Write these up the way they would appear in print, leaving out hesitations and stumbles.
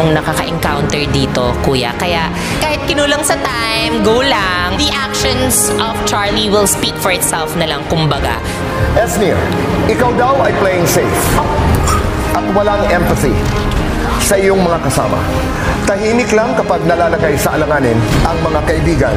nakaka-encounter dito, kuya. Kaya kahit kinulang sa time, go lang. The actions of Charlie will speak for itself na lang, kumbaga. Esnir, ikaw daw ay playing safe at walang empathy sa iyong mga kasama. Tahimik lang kapag nalalagay sa alanganin ang mga kaibigan.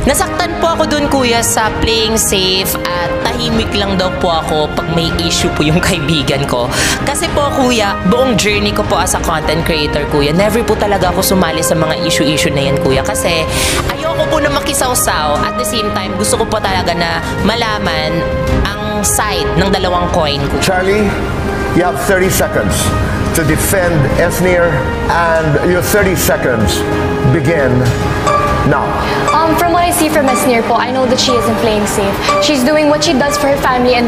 Nasaktan po ako dun, kuya, sa playing safe at tahimik lang daw po ako pag may issue po yung kaibigan ko. Kasi po, kuya, buong journey ko po as a content creator, kuya, never po talaga ako sumali sa mga issue-issue na yan, kuya. Kasi ayoko po na makisawsaw. At the same time, gusto ko po talaga na malaman ang side ng dalawang coin ko. Charlie, you have 30 seconds to defend Esnir, and your 30 seconds begin now. From what I see from Esnir po, I know that she isn't playing safe. She's doing what she does for her family and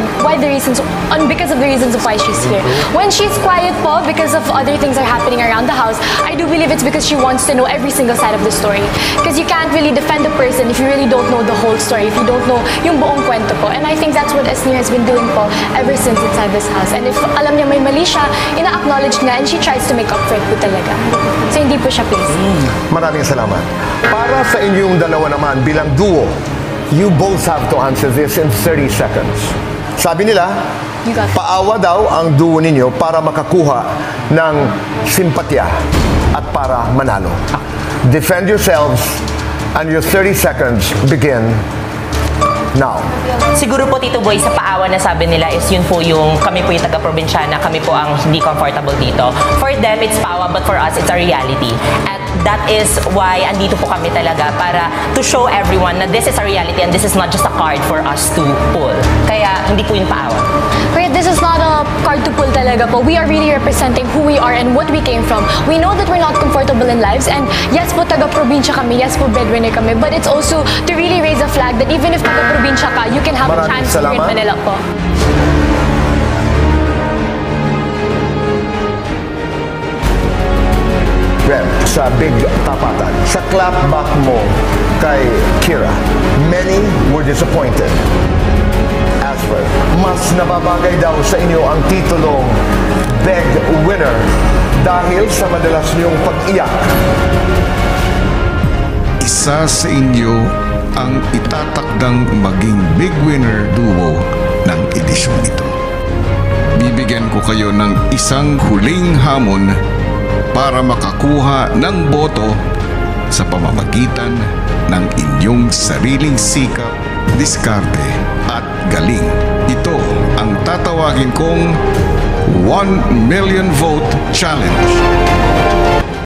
because of the reasons of why she's here. When she's quiet po, because of other things are happening around the house, I do believe it's because she wants to know every single side of the story. Because you can't really defend a person if you really don't know the whole story, if you don't know yung buong kwento po. And I think that's what Esnir has been doing po ever since inside this house. And if alam niya may mali siya, ina-acknowledge niya and she tries to make up for it po talaga. So hindi po siya playing safe. Maraming salamat. Para sa inyong dalawa naman bilang duo, you both have to answer this in 30 seconds. Sabi nila, paawa daw ang duo ninyo para makakuha ng simpatya at para manalo. Defend yourselves and your 30 seconds begin now. Siguro po, Tito Boy, sa paawa na sabi nila is yun po yung kami po yung taga-probinsyana, kami po ang hindi comfortable dito. For them, it's paawa, but for us, it's a reality. At that is why andito po kami talaga para to show everyone na this is a reality and this is not just a card for us to pull. Kaya hindi po yung paawa. But this is not a card to pull talaga po. We are really representing who we are and what we came from. We know that we're not comfortable in lives and yes po taga-probinsya kami, yes po breadwinner kami, but it's also to really raise a flag that even if taga-probinsya ka, you can have a chance here in Manila po. Rem, sa Big Tapatan, sa clapback mo kay Kira, many were disappointed. As for, mas nababagay daw sa inyo ang titulong Big Winner dahil sa madalas niyong pag-iyak. Isa sa inyo ang itatakdang maging Big Winner duo ng edisyong ito. Bibigyan ko kayo ng isang huling hamon para makakuha ng boto sa pamamagitan ng inyong sariling sikap, diskarte at galing. Ito ang tatawagin kong 1 Million Vote Challenge.